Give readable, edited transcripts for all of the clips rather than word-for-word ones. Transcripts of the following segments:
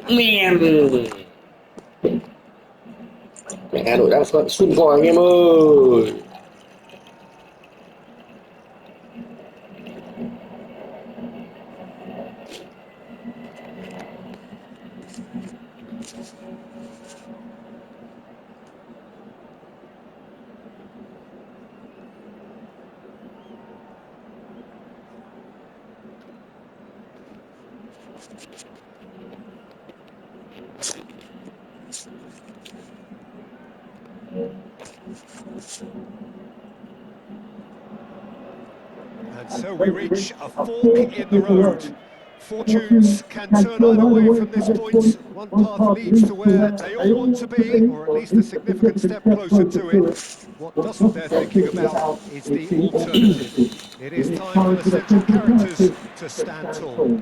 Men mẹ Hà Nội đang sút vòi anh em ơi. And so we reach a fork in the road. Fortunes can turn either way from this point. One path leads to where they all want to be, or at least a significant step closer to it. What doesn't bear thinking about is the alternative. It is time for the central characters to stand tall.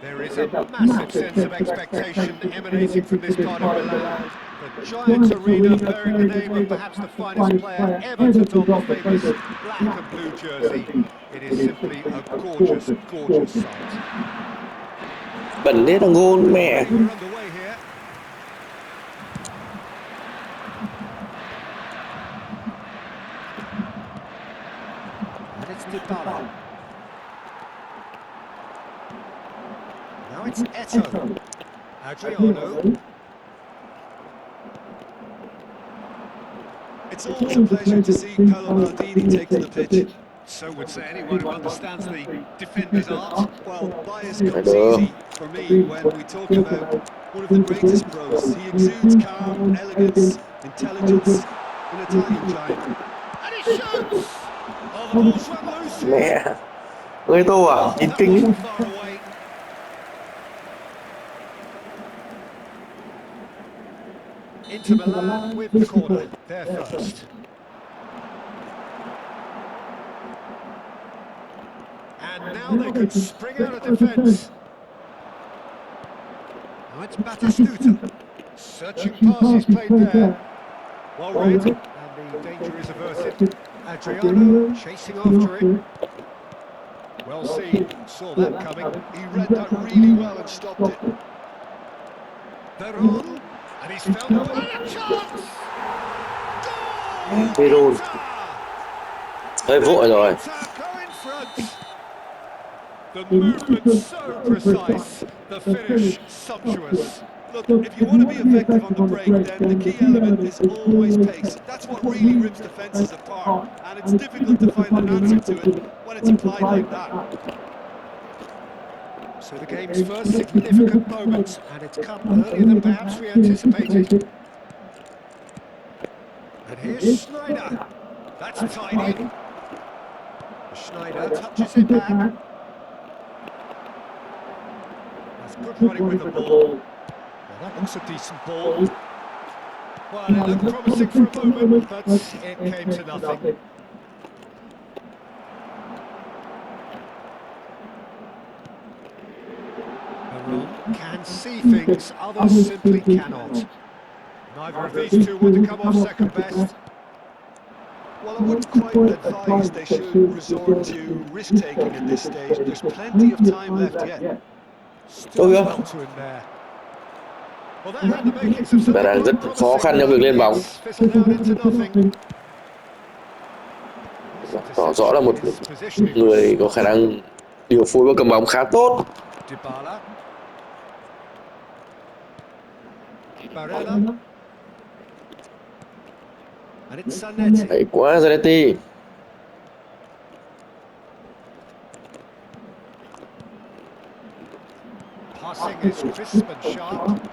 There is a massive sense of expectation emanating from this part of Milan. The giant arena bearing the name of perhaps the finest player ever to don the famous black and blue jersey. It is simply a gorgeous, gorgeous sight. Bẩn thế thằng Gôn mẹ. We're underway here. And it's Dybala. Now it's Eto. Adriano. It's always a pleasure to see Paolo Maldini take to the pitch. So would say anyone who understands the defender's art. Well, bias comes easy for me when we talk about one of the greatest pros. He exudes calm, elegance, intelligence, an Italian giant. And he shoots! Oh, the ball's run loose here. Mẹ ơi tô à, nhìn That kinh wasn't ấy. far away. Inter Milan with the corner, there first. And now they could spring out of defence. Now it's Batistuta. Searching pass he's played there. Well read, and the danger is averted. Adriano chasing after it. Well seen, saw that coming. He read that really well and stopped it. Veron, and he's found a way. And a chance! Veron Goal! hơi vội rồi. Inter go in front. The movement so precise, the finish sumptuous. Look, if you want to be effective on the break, then the key element is always pace. That's what really rips defences apart, and it's difficult to find an answer to it when it's applied like that. So the game's first significant moment, and it's come earlier than perhaps we anticipated. And here's Schneider. That's tidy. Schneider touches it back. That's good running with the ball. Well, that looks a decent ball. Well, it looked promising for a moment, but it came to nothing. Veron can see things others simply cannot. Neither of these two want to come off second best. Well, I wouldn't quite advise they should resort to risk-taking at this stage. There's plenty of time left yet. Still well to him there. Well, that had the makings of Và đang rất khó khăn trong việc lên bóng. fizzled out into nothing. Tỏ rõ là một người có khả năng điều phối và cầm bóng khá tốt. Dybala. Barella. And it's Zanetti. Hay quá Zanetti. Passing is crisp and sharp.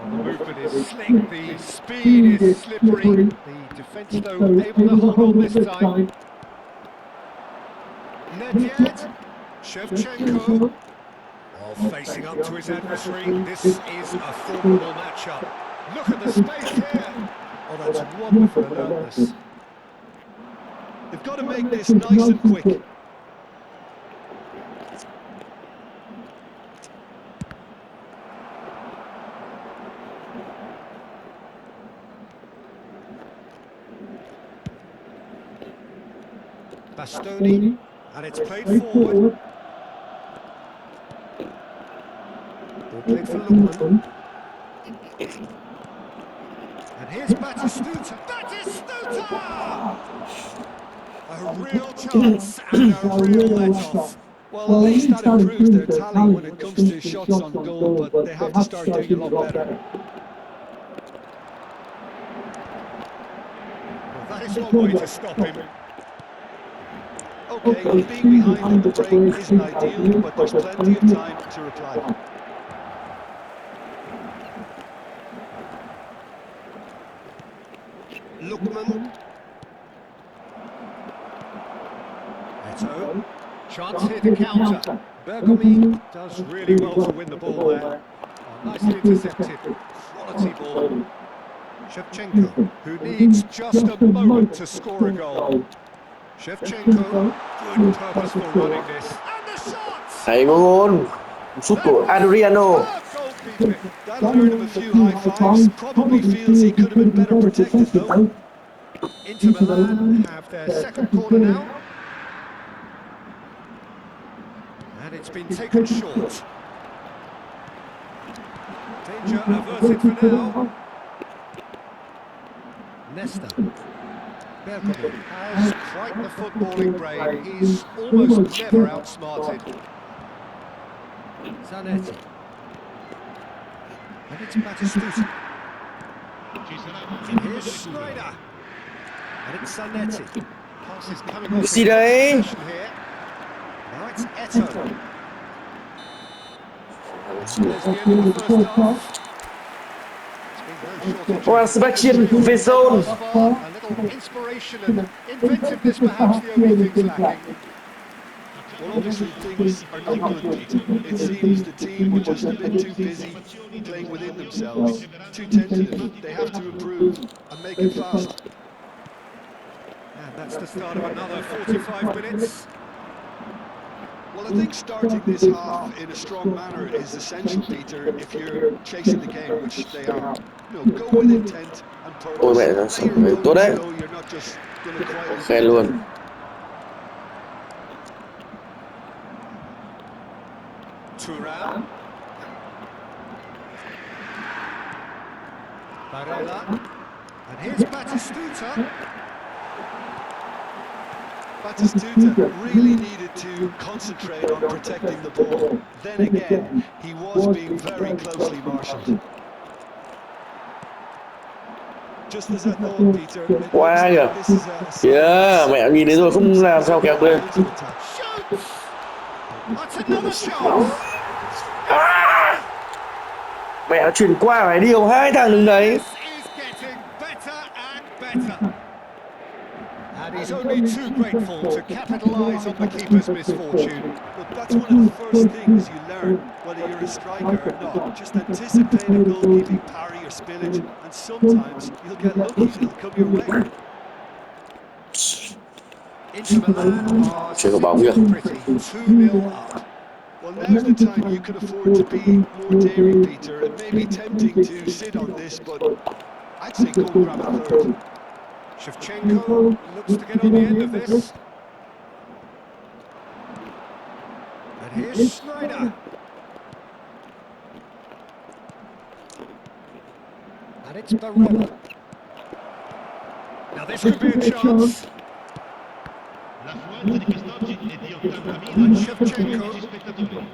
Oh, the movement is slick, the speed is slippery. The defence, though, able to hold on this time. Nedved, Shevchenko. While facing up to his adversary, this is a formidable matchup. Look at the space here. Oh, that's wonderful alertness. They've got to make this nice and quick. Bastoni, and it's played forward. Ball played for Lookman. And here's Batistuta. Batistuta! A real chance and a real let-off. Well, at least that improves their tally when it comes to shots on goal, but they have to start doing a lot better. Well, that is one way to stop him. Okay, being behind on the break isn't ideal, but there's plenty of time to reply. Lookman. Eto. Chance here to counter. Bergomi does really well to win the ball there. Oh, nicely intercepted. Quality ball. Shevchenko, who needs just a moment to score a goal. Shevchenko, good purposeful running this. And the shot! Hay có gol. Sút của Adriano. That'll earn him a few high fives. Probably feels he could have been better protected though. Inter Milan have their second corner now. And it's been taken short. Danger averted for now. Nesta. Bergomi has quite the footballing brain. He's almost never outsmarted. Zanetti. And it's Batistuta. And here's Schneider. And it's Zanetti. Pass is coming off Gì đấy? here. Now it's Eto. There's the end of the first half. Qua Sebastian về zone. A little inspiration and inventiveness, perhaps the only things lacking. Well, obviously things are not good, Peter. It seems the team were just a bit too busy playing within themselves, too tentative. They have to improve and make it fast. And that's the start of another 45 minutes. Well, I think starting this half in a strong manner is essential, Peter, if you're chasing the game, which they are. You know, go with intent and purpose. Ôi mẹ, nó Let your sửa tốt đấy. opponents know you're not just going to quietly. Khen luôn. Thuram. Barella. And here's Batistuta. Batistuta really needed to concentrate on protecting the ball. Then again, he was being very closely marshalled. Just as I thought, Peter, it looks Quá kìa. like this is a Yeah, mẹ nhìn thấy rồi không làm sao kéo lên. Shoots! That's another shot! Mẹ nó chuyển qua phải điều hai thằng đứng đấy. This is getting better and better. And he's only too grateful to capitalise on the keeper's misfortune. But that's one of the first things you learn, whether you're a striker or not. Just anticipate a goalkeeping parry or spillage, and sometimes you'll get lucky, it'll come your way. Inter Milan are Chưa có bóng kìa. pretty 2-0 up. Well, now's the time you can afford to be more daring, Peter. It may be tempting to sit on this, but I'd say go and grab a third. Shevchenko looks to get on the end of this. And here's Schneider. And it's Barella. Now this could be a chance. And Shevchenko.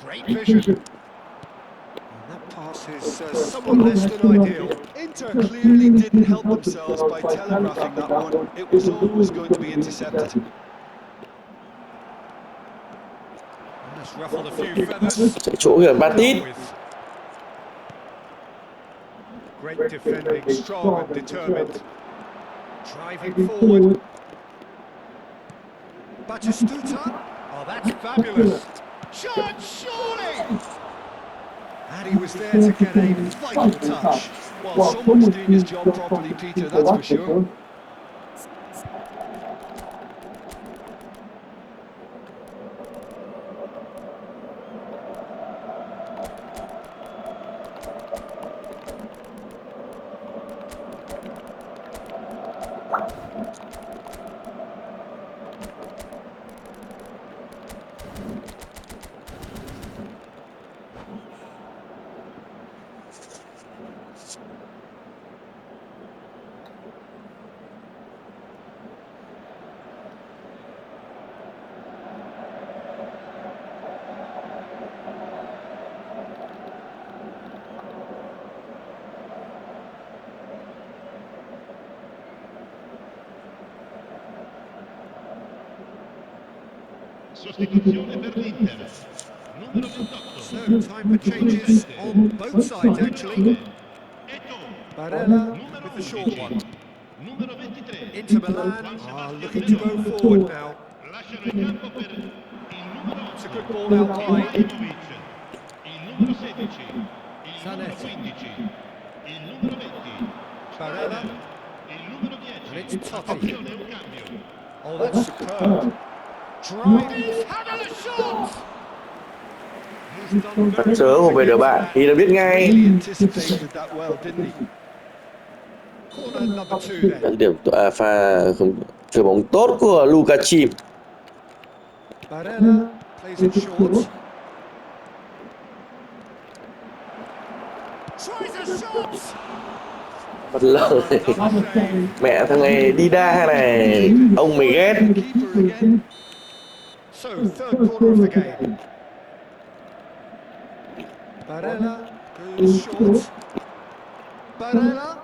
Great vision. And that pass is somewhat less than ideal. Inter clearly didn't help themselves by telegraphing that one. It was always going to be intercepted. That's ruffled a few feathers. Chạy chỗ kìa, Batit. Great defending, strong and determined. Driving forward. Batistuta. Oh, that's fabulous. Shot, surely! And he was there to get a vital touch. Well, someone's doing his job properly, Peter, that's for sure. So, time for changes on both sides, actually. Barella with the short one. Inter Milan are looking to go forward now. It's a good ball out wide. Zanetti. Barella. And it's Totti. Oh, that's superb. Drive. He's having a shot! He's done Bắt very sớ well một về đứa against bạn that. thì là biết ngay. Really anticipated that well, didn't he? Corner number 2 then. Dẫn điểm pha không chơi bóng tốt của Luka Chim. Barella plays it short. Tries a shot! Bất lợi. Another save. Mẹ thằng này đi đa này, ông mày ghét. Keeper again. So, third corner of the game. Barella goes short. Barella.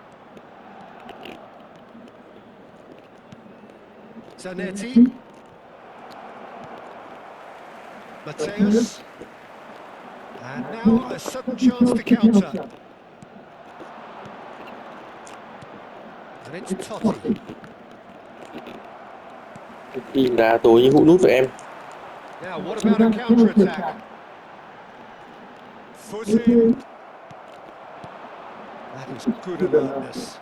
Zanetti. Mateus. And now a sudden chance to counter. And it's Totti. Đi đá tối như hũ nút vậy em. Now, what about a counter-attack? Foot in. That is good alertness.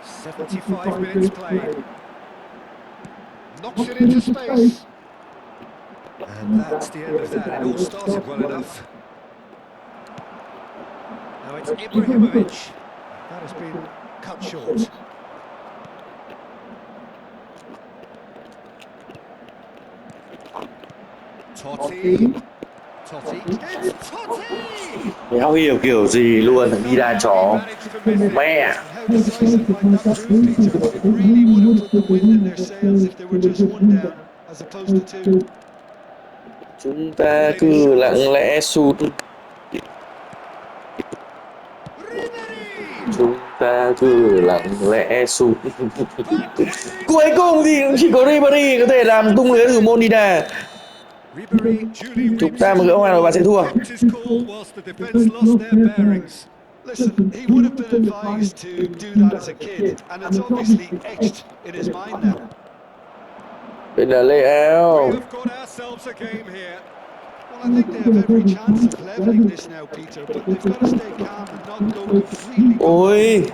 75 minutes played. Knocks it into space. And that's the end of that. It all started well enough. Now it's Ibrahimovic. That has been cut short. Totti. Totti. It's Totti! Đéo hiểu kiểu gì luôn, thằng đi đá chó. Mẹ. How decisive might that prove, Peter? It really would have put the wind in their sails if they were just one down as opposed to two. Chúng ta cứ lặng lẽ sút. Chúng ta cứ lặng lẽ sút. Cuối cùng thì chỉ có Ribery có thể làm tung lưới của môn đi đá. Chúng ta mà gỡ hòa rồi bạn sẽ thua. Listen, he would have been advised to do that as a kid, and it's obviously etched in his mind now. Bên là Lê Áo. Well, I think they have every chance of levelling this now, Peter, but they've got to stay calm and not go completely. Ôi.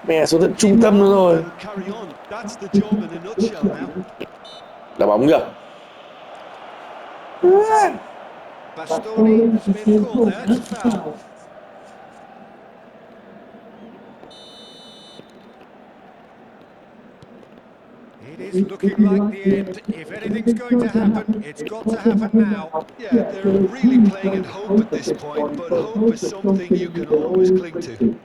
Mẹ xuống tận trung tâm nữa rồi. Carry on. That's the job in a nutshell now. Đá bóng kìa. Bastoni has been called there to foul. It is looking like the end. If anything's going to happen, it's got to happen now. Yeah, they're really playing in hope at this point, but hope is something you can always cling to.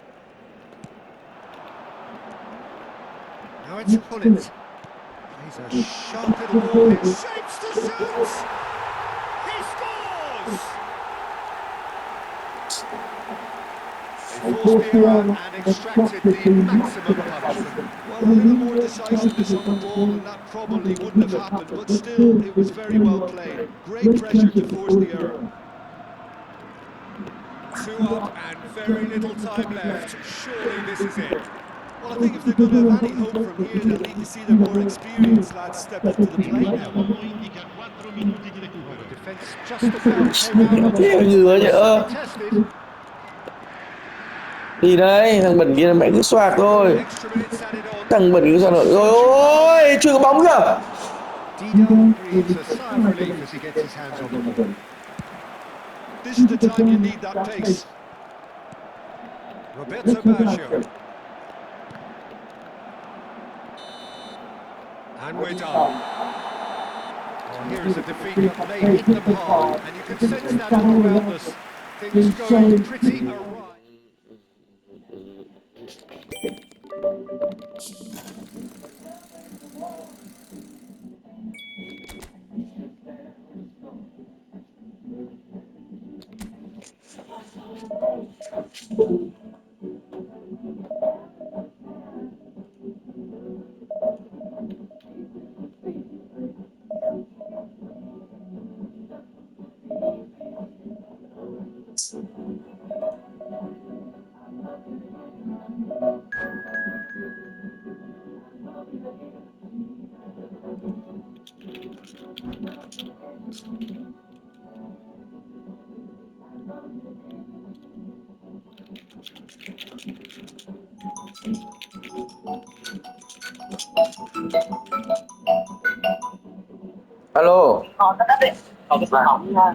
Now it's Hullet. Plays a sharp little ball here. Shapes to shoot! He scores! They forced the error and extracted the maximum punishment. Well, a little more decisiveness on the ball and that probably wouldn't have happened, but still, it was very well played. Great pressure to force the error. 2 up and very little time left. Surely this is it. Well, I think if they're going to have any hope from here, they'll need to see their more experienced lads step up to the plate now. The defence just about came out. Ngứa nhỡ. Tested. Thì đấy, thằng bẩn kia mẹ cứ xoạc thôi. Thằng bẩn cứ xoạc rồi. Ôi, chưa có bóng kìa. Dida breathes a sigh of relief as he gets his hands on the ball. This is the time you need that pace. Roberto Baggio. And we're done. Well, here is a defeat that they hit the park, and you can sense that all around us. Things going pretty awry. Alo.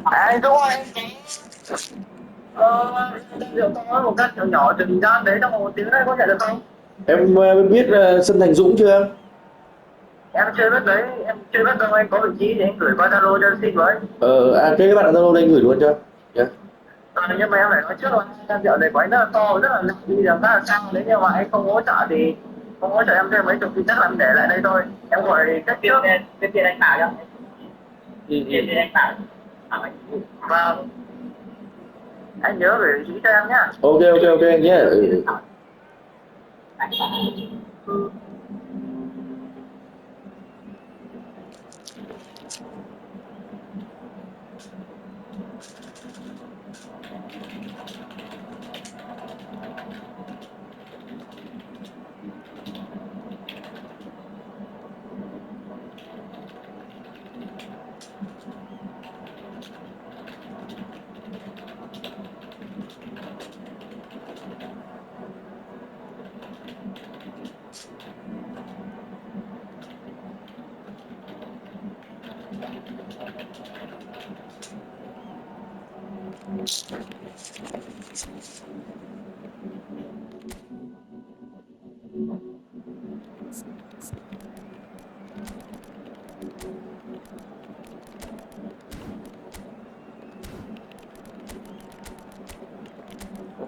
À, đúng rồi. Liệu có một căn nhỏ nhỏ chừng gian đấy trong vòng 1 tiếng đấy có thể được không? Em biết sân Thành Dũng chưa? Em chưa biết đấy, em chưa biết đâu, anh có vị trí thì anh gửi qua Zalo cho xin với. Thế các bạn ở Zalo đây anh gửi luôn cho. Nhá. Nhưng mà em phải nói trước là em rượu này của anh rất là to, rất là nặng, đi làm rất là cao. Nếu như mà anh không hỗ trợ thì không hỗ trợ em thêm mấy chục thì chắc là em để lại đây thôi. Em gọi cách trước. Cái tiền anh bảo nhá. Tiền anh bảo. Vâng. Anh nhớ gửi vị trí cho em nhá. Ok anh nhé.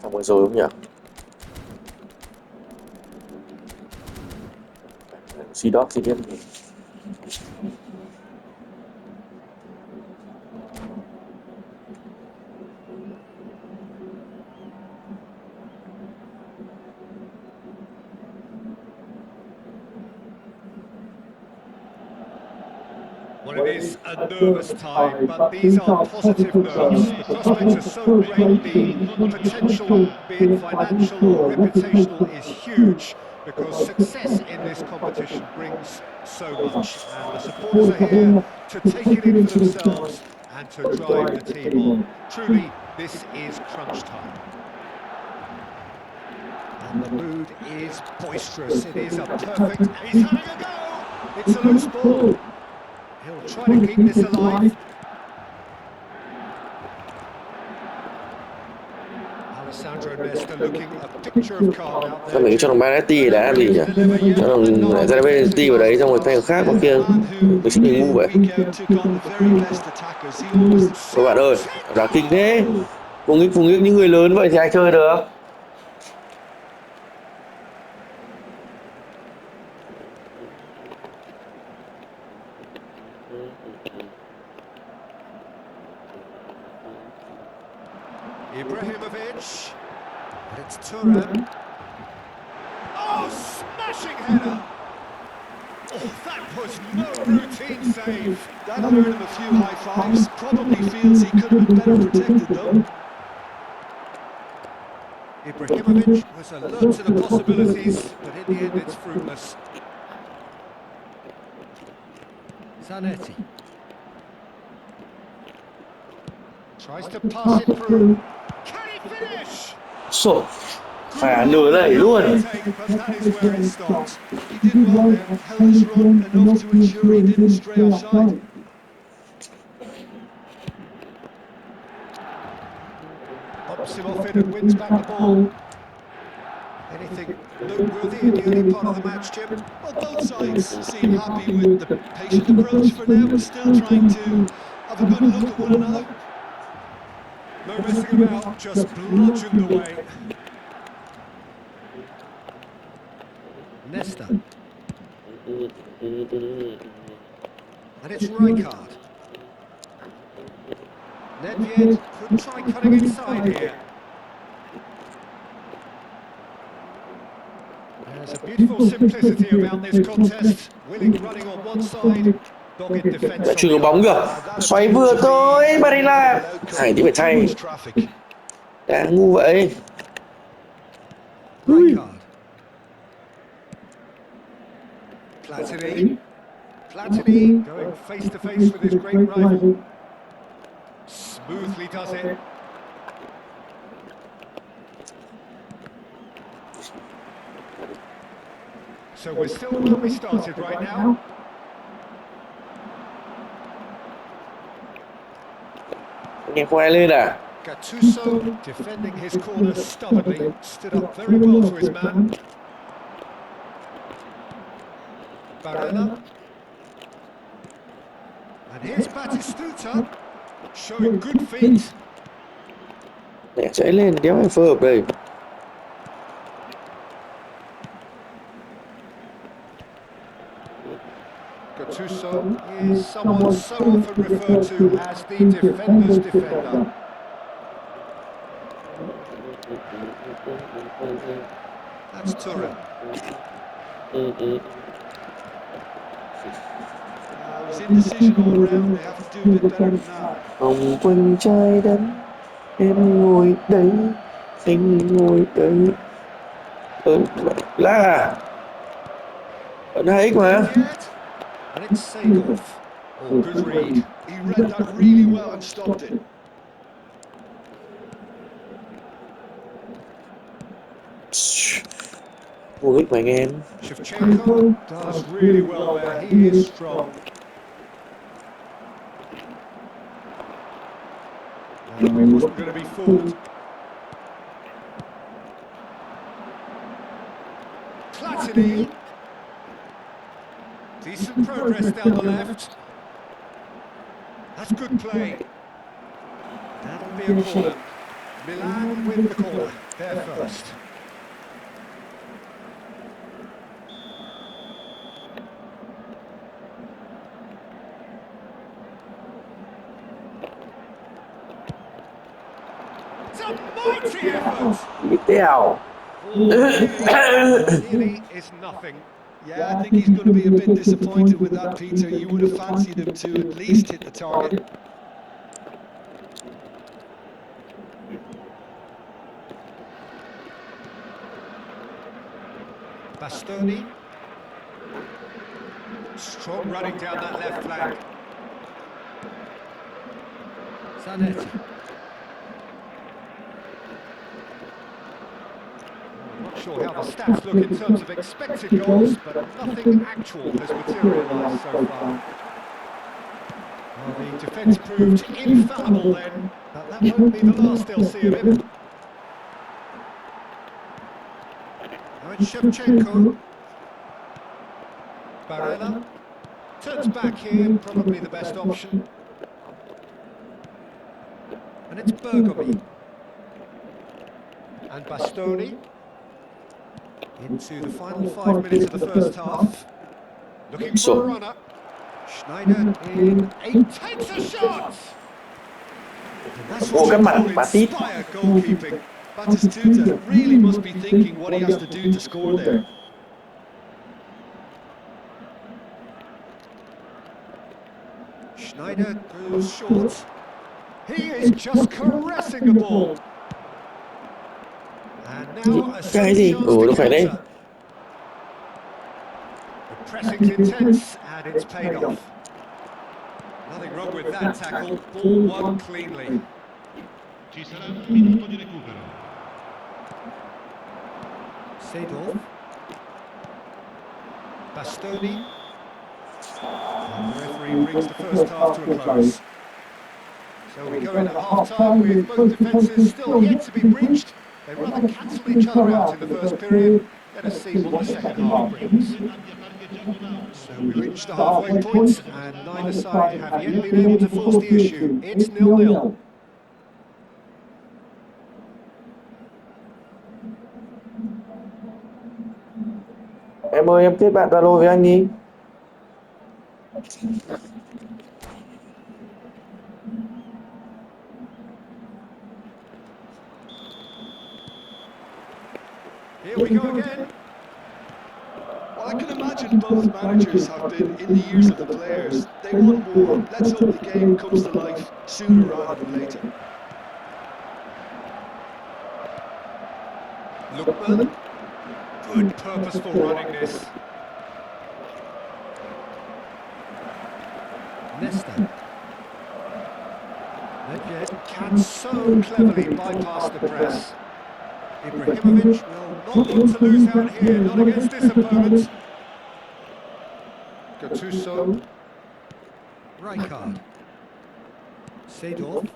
Phòng vừa rồi không nhỉ? Xì đót xì biết. Well, it is a nervous time, but these are positive nerves. The prospects are so great, the potential, be it financial or reputational, is huge because success in this competition brings so much. And the supporters are here to take it in for themselves and to drive the team on. Truly, this is crunch time. And the mood is boisterous. It is a perfect... He's having a go! It's a loose ball. He'll try to keep this alive. Alessandro Nesta looking a picture of calm out Sao there, mình cho Jim. thằng Manetti đá làm gì nhỉ? Deliver yet Cho thằng another ra bên fantastic vào đấy xong rồi thay thằng pass. khác vào Yeah, kia. the man who Mình sẽ week mình ngu in, vậy. week out took on the very best attackers. He almost... Các bạn ơi, đá kinh thế. Cùng nghịch những người lớn vậy thì ai chơi được? Ibrahimovic. But it's Thuram. Oh, smashing header! Oh, that was no routine save. That'll earn him a few high fives. Probably feels he could have been better protected, though. Ibrahimovic was alert to the possibilities, but in the end it's fruitless. Zanetti. Tries to pass it through. Can he finish? Sổ. Phải nửa đẩy luôn. But that is where it stopped. He did well there, held his run enough to ensure he didn't stray offside. Pops him off it and wins back the ball. Anything noteworthy in the early part of the match, Jim? Well, both sides seem happy with the patient approach for now, but still trying to have a good look at one another. No messing about, just bludgeoned away. Nesta. And it's Rijkaard. Nedved could try cutting inside here. There's a beautiful simplicity about this contest. Willing running on one side, dogged defence Lại on chuyền the bóng other. kìa. Xoáy vừa thôi, Barilla. Thầy thì phải Too thay. much traffic. Đá ngu vậy. Rijkaard. Platini. Platini going face to face with his great rival. Smoothly does it. So we're still where we started right now. Nghe khoe lên à? Gattuso defending his corner stubbornly, stood up very well for his man. Barella. And here's Batistuta, showing good feet. Để chạy lên đéo phải phối hợp đây. Gattuso is someone so often referred to as the defender's defender. That's Turin. It was indecision all round. They have to do a bit better than that. Vòng quanh trái đất, em ngồi đấy, anh ngồi đấy. Là ấn hay mà. Yet, and it's Seedorf. Oh, good read. He read that really well and stopped it. Vô ích mà anh em. Shevchenko does really well there. He is strong. No, he wasn't going to be fooled. Platini. Decent progress down the left. That's good play. That'll be a corner. Milan with the corner. They're first. It's a mighty effort. Bị tèo. Nearly is nothing. Yeah, I think he's going to be a bit disappointed with that, Peter. You would have fancied him to at least hit the target. Bastoni. Strong running down that left flank. Zanetti. Not sure how the stats look in terms of expected goals, but nothing actual has materialised so far. Well, the defence proved infallible then, but that won't be the last they'll see of him. Now it's Shevchenko. Barella. Turns back here, probably the best option. And it's Bergomi. And Bastoni. Into the final 5 minutes of the first half. Looking for a runner. Schneider in a takes a shot! And that's what you call inspired goalkeeping. Batistuta really must be thinking what he has to do to score there. Schneider goes short. He is just caressing the ball. And now a Cái gì? chance Đâu to phải đây. counter. The pressing's intense and it's paid off. Nothing wrong with that tackle. Ball won cleanly. Ci sarà un minuto di recupero. Seedorf. Bastoni. And the referee brings the first half to a close. So we go in at half-time with both defences still yet to be breached. They rather cancel each other out in the first period. Let us see what the second half brings. So we reach the halfway point and neither side have yet been able to force the issue. It's 0-0. Em ơi, em kết bạn Zalo với anh đi. Here we go again. Well, I can imagine both managers have been in the ears of the players. They want more. Let's hope the game comes to life sooner rather than later. Lookman. Good purposeful running this. Nesta. Nedved can so cleverly bypass the press. Ibrahimovic will not look to lose out here, not against this opponent. Gattuso. Rijkaard. Seedorf.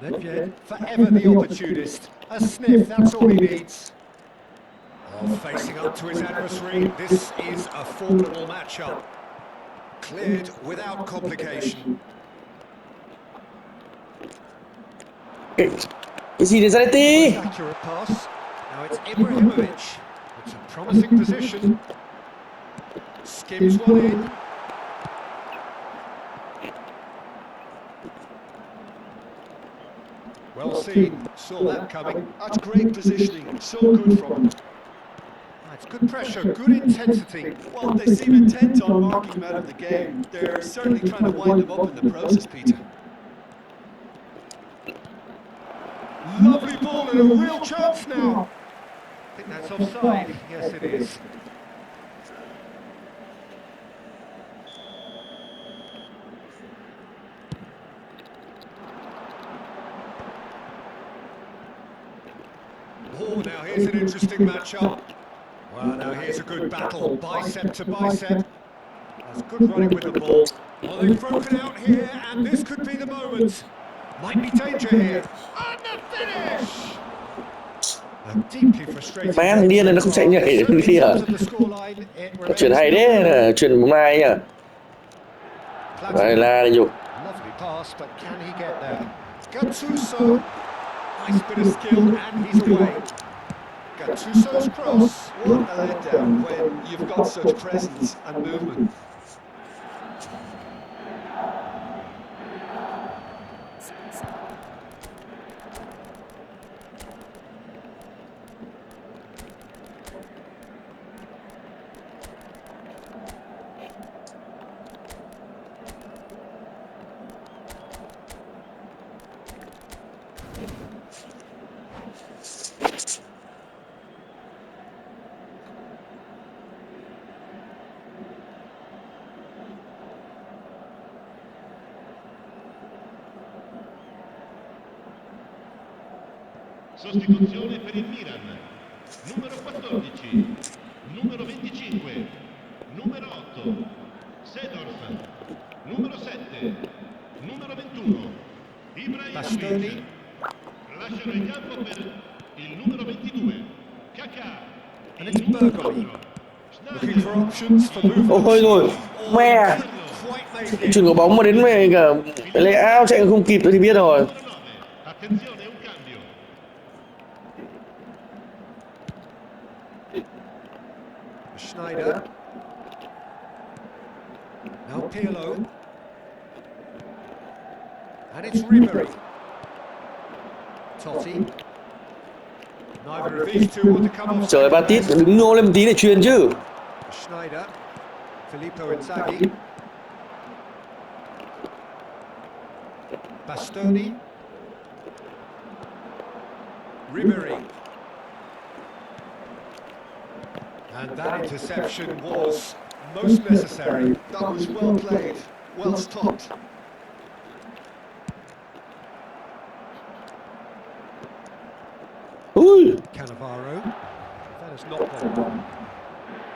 Nedved, forever the opportunist. A sniff, that's all he needs. Oh, facing up to his adversary, this is a formidable matchup. Cleared without complication. Cái gì để ra đây tí? Most accurate pass. Now it's Ibrahimovic. It's a promising position. Skims one in. Well seen, saw that coming. That's great positioning, so good from him. That's good pressure, good intensity. Well, they seem intent on marking him out of the game. They're certainly trying to wind him up in the process, Peter. Lovely ball and a real chance now. I think that's offside. Yes, it is. Oh, now here's an interesting matchup. Well, now here's a good battle, bicep to bicep. That's good running with the ball. Well, they've broken out here, and this could be the moment. Might be danger here. And the finish! A deeply frustrating. Má thằng điên này nó không chạy nhảy được đi à? Chuyển hay đấy, là chuyển bóng mai nhá. Đây là đi dục. Lovely pass, but can he get there? Gattuso. Nice bit of skill, and he's away. Gattuso's cross. What a letdown when you've got such presence and movement. Sostituzione per il Milan. Numero 14, numero 25, numero 8, Seedorf, numero 7, numero 21, Ibrahimovic. Lasciano il campo per il numero 22, Kaká. And it's Bergomi. Looking for options for movement. Ôi rồi, mẹ. Quite made it. Chuyển quả bóng mà đến về cả lệ áo chạy không kịp thì biết rồi. Numero 9. Attenzione, un cambio. Schneider. Now Pirlo. And it's Ribery. Totti. Neither of these two want to come off. Trời ba tít đứng nô lên một tí để truyền chứ. Schneider. Filippo Inzaghi. Bastoni. Ribery. And that interception was most necessary. That was well played, well stopped. Ui. Cannavaro. That has not gone wrong.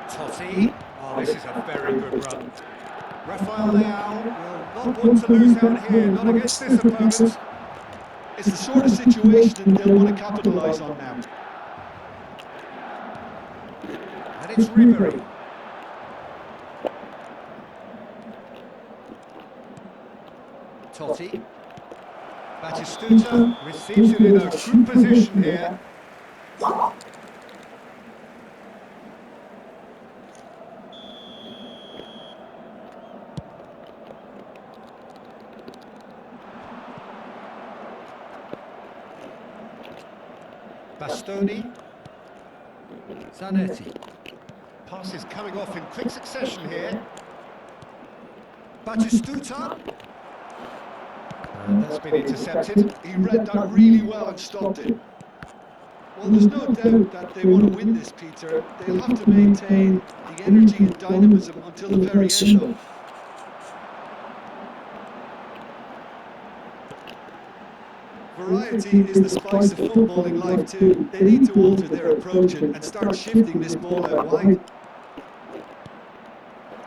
Totti. Oh, this is a very good run. Rafael Leao will not want to lose out here, not against this opponent. It's the sort of situation that they'll want to capitalise on now. And it's Ribery. Totti. Batistuta receives it in a good position here. Bastoni. Zanetti. Passes coming off in quick succession here. Batistuta. And that's been intercepted. He read that really well and stopped it. Well, there's no doubt that they want to win this, Peter. They'll have to maintain the energy and dynamism until the very end, though. Variety is the spice of footballing life too. They need to alter their approach and start shifting this ball out wide.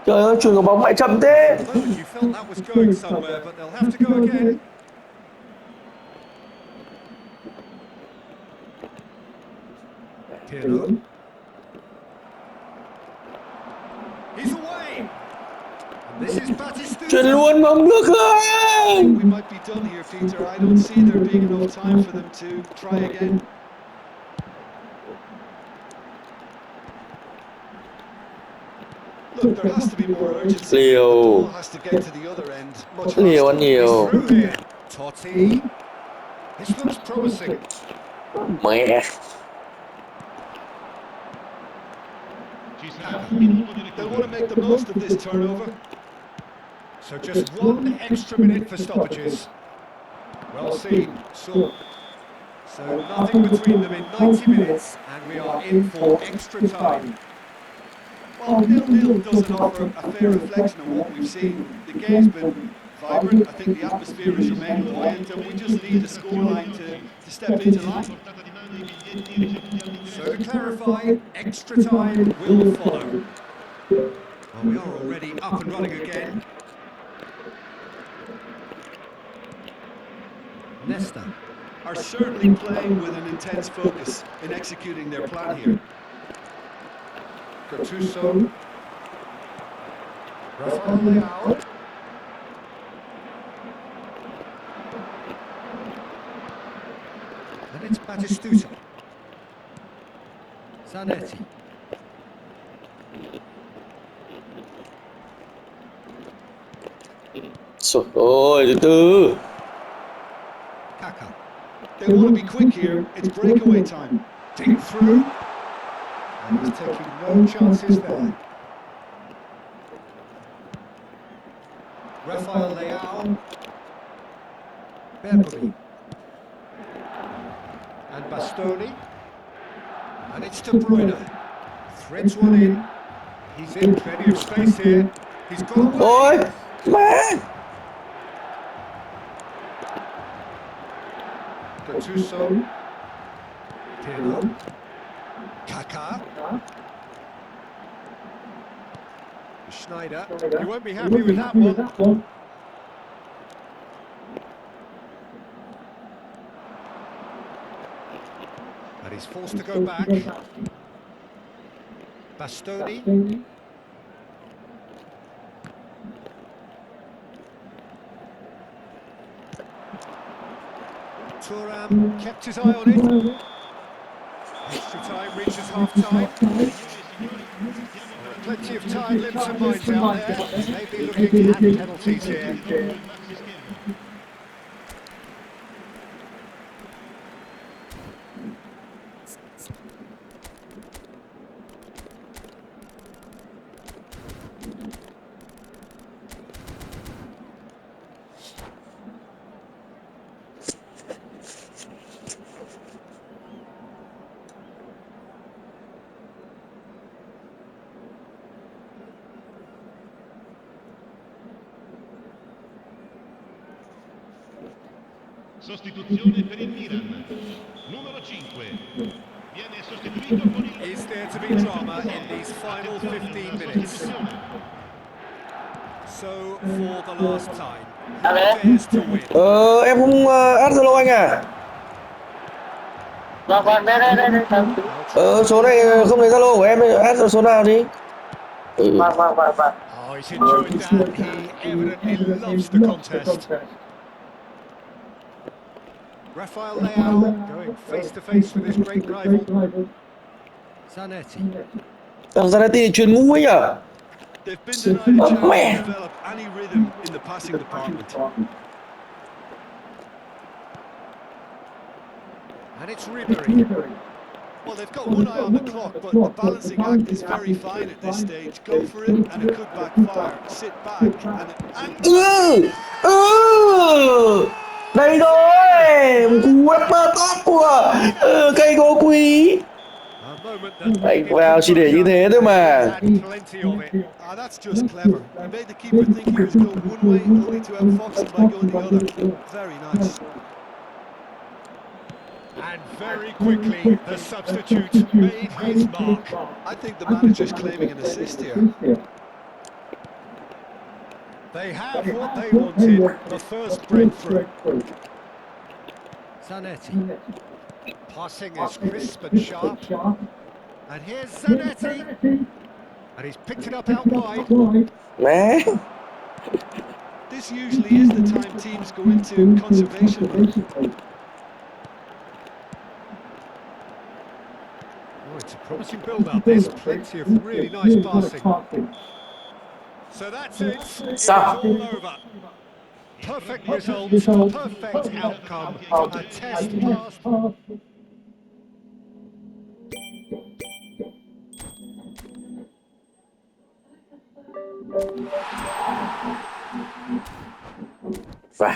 Trời ơi, chuyển quả bóng lại chậm thế. You felt that was going somewhere, but they'll have to go again. Pirlo. He's away. And this is Chuyển Batistuta. luôn mà không được I think we ơi. might be done here, Peter. I don't see there being enough time for them to try again. Look, there has to be more urgency here. The ball Liều. has to get to the other end much Liều ăn faster. He's nhiều. through here. Totti. This looks promising. Mẹ. Ci sarà un minuto di They'll want to make the recupero. most of this turnover. So just 1 extra minute for stoppages. Well seen. So nothing between them in 90 minutes, and we are in for extra time. Well, 0-0 doesn't offer a fair reflection of what we've seen. The game's been vibrant. I think the atmosphere has remained buoyant, and we just need the scoreline to step into line. Portata di mano i biglietti ricevuti al So to biglietto. clarify, extra time will follow. Well, we are already up and running again. Nesta. Are certainly playing with an intense focus in executing their plan here. Gattuso. Rafael Leao. And it's Batistuta. Zanetti. Trời ơi, từ từ. Kaka. They want to be quick here. It's breakaway time. Dig through. And he's taking no chances there. Rafael Leao. Bergami. And Bastoni. And it's De Bruyne. Threads one in. He's in plenty of space here. He's got away. Ôi, má. Gattuso. Pirlo. Kaka. Schneider. You won't be happy with that one. And he's forced to go back. Bastoni. Thuram kept his eye on it. Extra time reaches half-time. Plenty of tired lips and minds out there. Maybe looking at penalties here. Sostituzione per il Milan. Numero 5. Viene sostituito con il... Is there to be drama in these final 15 minutes? So, for the last time, who dares to win? Em không add Zalo anh à? Vâng, đây. Số này không thấy Zalo của em, add số nào đi? Vâng. Oh, he's enjoyed that. He evidently loves the contest. Rafael Leao going face to face with his great rival. Zanetti. Thằng Zanetti chuyền ngu ấy nhở? They've been denied a chance Man. to develop any rhythm in the passing department. And it's Ribery. Well, they've got one eye on the clock, but the balancing act is very fine at this stage. Go for it, and it could backfire. Sit back, and Đây rồi, cú rapper top của cây gỗ quý. A moment that Anh vào chỉ để như thế thôi mà. had plenty of it. that's just clever. He made the keeper think he was going one way, only to outfox him by going the other. Very nice. And very quickly, the substitute made his mark. I think the manager's claiming an assist here. They have what they wanted, the first breakthrough. Zanetti. Passing is crisp and sharp. And here's Zanetti. And he's picked it up out wide. Man. This usually is the time teams go into conservation mode. Oh, it's a promising build-up. There's plenty of really nice passing. So that's it. It is Stop. all over. Perfect result, perfect outcome. A test passed. Và